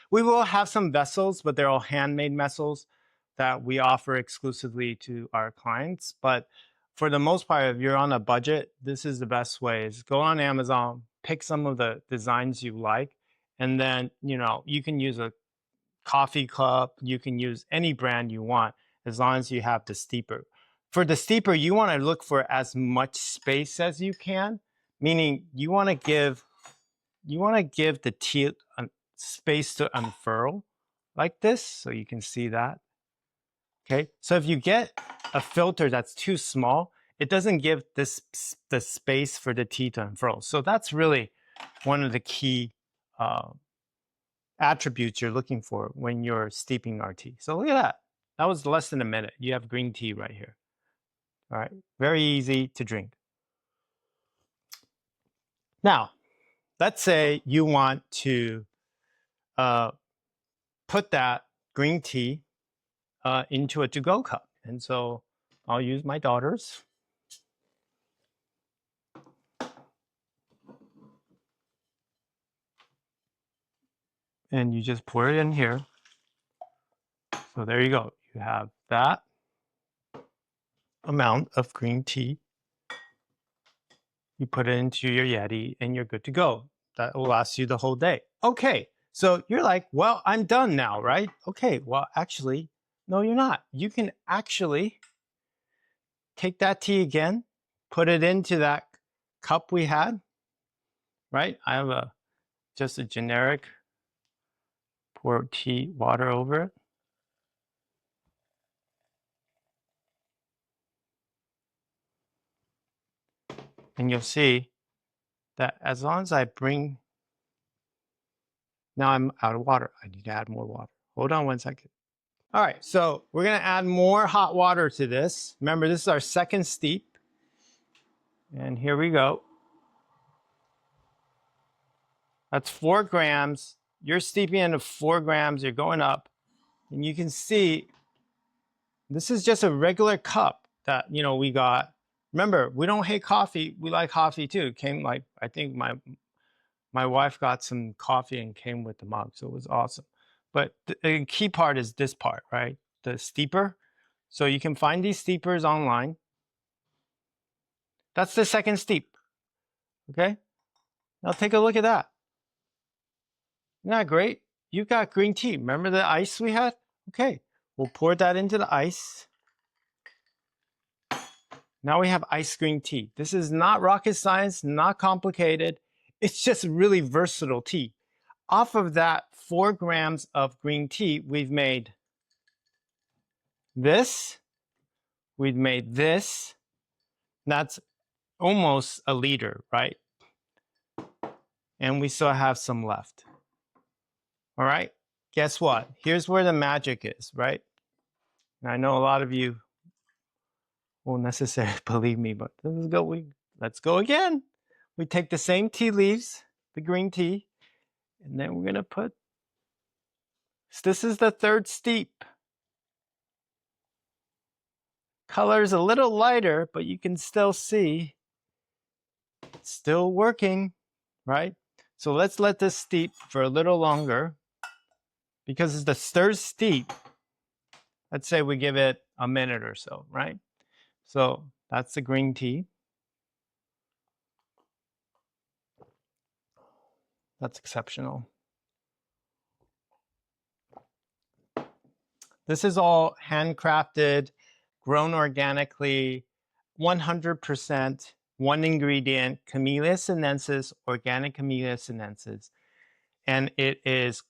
We will have some vessels, but they're all handmade vessels that we offer exclusively to our clients. But for the most part, if you're on a budget, this is the best way. Is go on Amazon, pick some of the designs you like, and then you can use a coffee cup. You can use any brand you want as long as you have the steeper. For the steeper, you want to look for as much space as you can, meaning you want to give the tea space to unfurl like this, so you can see that. Okay, so if you get a filter that's too small, it doesn't give the space for the tea to unfurl. So that's really one of the key attributes you're looking for when you're steeping our tea. So look at that. That was less than a minute. You have green tea right here. All right, very easy to drink. Now, let's say you want to put that green tea into a to-go cup. And so I'll use my daughter's. And you just pour it in here. So there you go. You have that amount of green tea. You put it into your Yeti and you're good to go. That will last you the whole day. Okay, so you're like, well, I'm done now, right? Okay, well, actually, no, you're not. You can actually take that tea again, put it into that cup we had, right? I have just a generic pour tea water over it. And you'll see that as long as I bring, now I'm out of water. I need to add more water. Hold on 1 second. All right, so we're gonna add more hot water to this. Remember, this is our second steep. And here we go. That's 4 grams. You're steeping into 4 grams, you're going up. And you can see, this is just a regular cup that, we got. Remember, we don't hate coffee. We like coffee too. It came like, I think my wife got some coffee and came with the mug, so it was awesome. But the key part is this part, right? The steeper. So you can find these steepers online. That's the second steep. Okay? Now take a look at that. Isn't that great? You've got green tea. Remember the ice we had? Okay, we'll pour that into the ice. Now we have iced green tea. This is not rocket science, not complicated. It's just really versatile tea. Off of that 4 grams of green tea, we've made this. We've made this. That's almost a liter, right? And we still have some left. All right, guess what? Here's where the magic is, right? And I know a lot of you won't necessarily believe me, but let's go again. We take the same tea leaves, the green tea, and then we're gonna put, this is the third steep. Color is a little lighter, but you can still see it's still working, right? So let's let this steep for a little longer because it's the third steep. Let's say we give it a minute or so, right? So that's the green tea. That's exceptional. This is all handcrafted, grown organically, 100%, one ingredient, Camellia sinensis, organic Camellia sinensis. And it is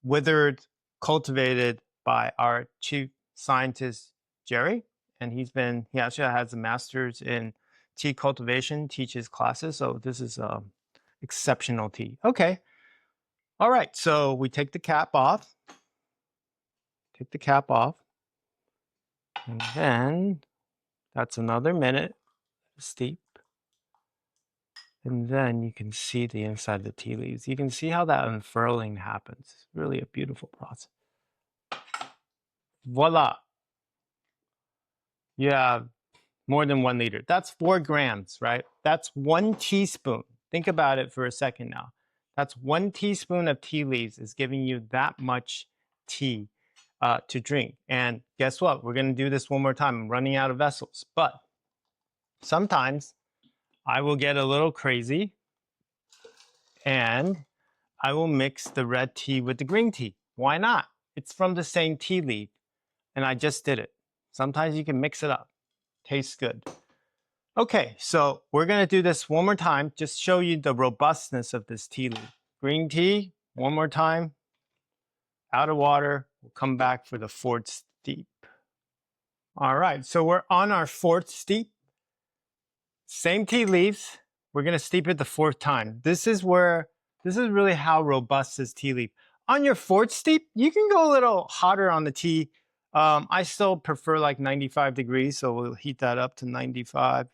withered, cultivated by our chief scientist, Jerry. And he actually has a master's in tea cultivation, teaches classes. So this is exceptional tea. Okay. All right. So we take the cap off. Take the cap off. And then that's another minute steep. And then you can see the inside of the tea leaves. You can see how that unfurling happens. It's really a beautiful process. Voila. You have more than 1 liter. That's 4 grams, right? That's 1 teaspoon. Think about it for a second now. That's 1 teaspoon of tea leaves is giving you that much tea to drink. And guess what? We're going to do this one more time. I'm running out of vessels. But sometimes I will get a little crazy and I will mix the red tea with the green tea. Why not? It's from the same tea leaf. And I just did it. Sometimes you can mix it up. Tastes good. Okay, so we're going to do this one more time. Just show you the robustness of this tea leaf. Green tea, one more time. Out of water. We'll come back for the 4th steep. All right, so we're on our 4th steep. Same tea leaves. We're going to steep it the 4th time. This is really how robust this tea leaf. On your 4th steep, you can go a little hotter on the tea. I still prefer like 95 degrees, so we'll heat that up to 95.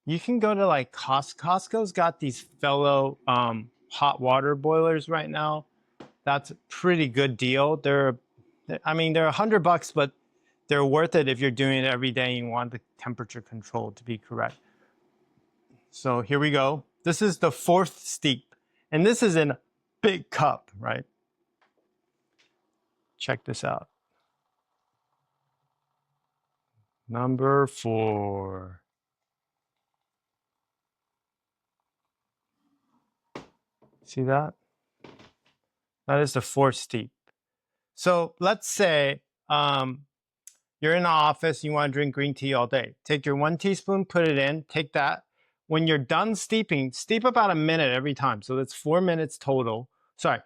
You can go to like Costco's got these fellow hot water boilers right now. That's a pretty good deal. They're $100, but they're worth it if you're doing it every day and you want the temperature control to be correct. So here we go. This is the 4th steep, and this is in a big cup, right? Check this out. Number 4. See that? That is the 4th steep. So let's say you're in the office, you want to drink green tea all day. Take your 1 teaspoon, put it in, take that. When you're done steeping, steep about a minute every time. So that's 4 minutes total. Sorry,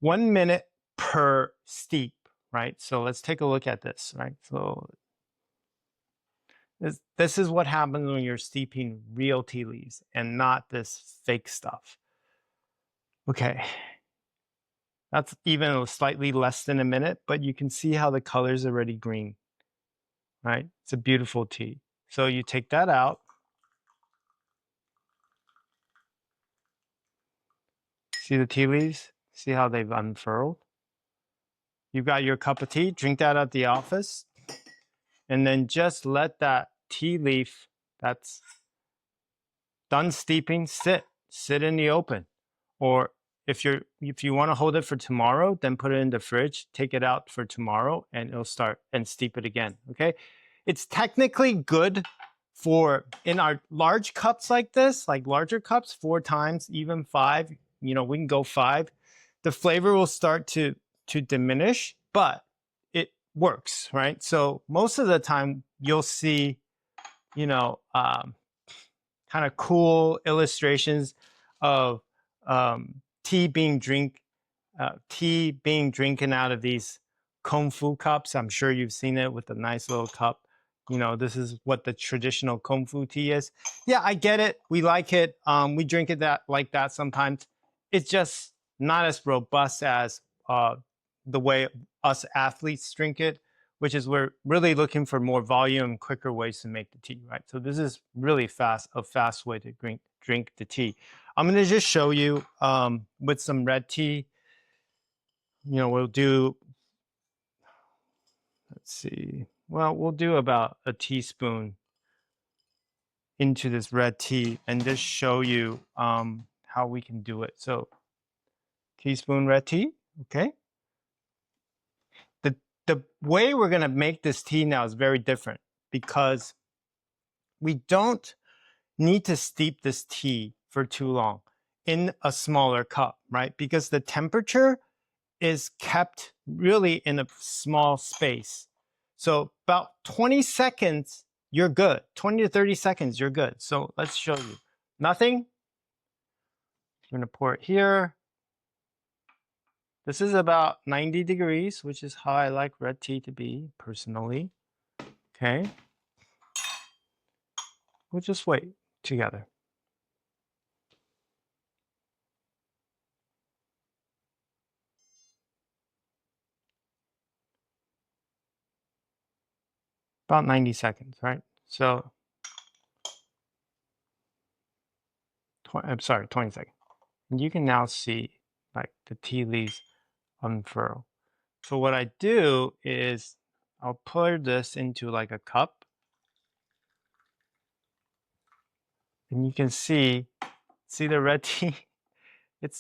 1 minute per steep, right? So let's take a look at this, right? So this is what happens when you're steeping real tea leaves and not this fake stuff. Okay. That's even slightly less than a minute, but you can see how the color's already green, right? It's a beautiful tea. So you take that out. See the tea leaves? See how they've unfurled? You've got your cup of tea, drink that at the office, and then just let that tea leaf that's done steeping sit in the open. Or if you want to hold it for tomorrow, then put it in the fridge, take it out for tomorrow, and it'll start and steep it again, okay? It's technically good for in our large cups like this, like larger cups, 4 times, even 5, we can go 5. The flavor will start to diminish, but it works, right? So most of the time you'll see, kind of cool illustrations of tea being drinking out of these kung fu cups. I'm sure you've seen it with a nice little cup. This is what the traditional kung fu tea is. Yeah, I get it. We like it. We drink it like that sometimes. It's just not as robust as the way us athletes drink it, which is we're really looking for more volume, quicker ways to make the tea, right? So this is really a fast way to drink the tea. I'm going to just show you with some red tea. We'll do, let's see, well, we'll do about a teaspoon into this red tea and just show you how we can do it. So teaspoon red tea, okay? The way we're going to make this tea now is very different because we don't need to steep this tea for too long in a smaller cup, right? Because the temperature is kept really in a small space. So about 20 seconds, you're good. 20 to 30 seconds, you're good. So let's show you. Nothing. I'm going to pour it here. This is about 90 degrees, which is how I like red tea to be, personally. Okay. We'll just wait together. About 90 seconds, right? So, I'm sorry, 20 seconds. And you can now see like the tea leaves unfurl. So what I do is I'll pour this into like a cup. And you can see the red tea?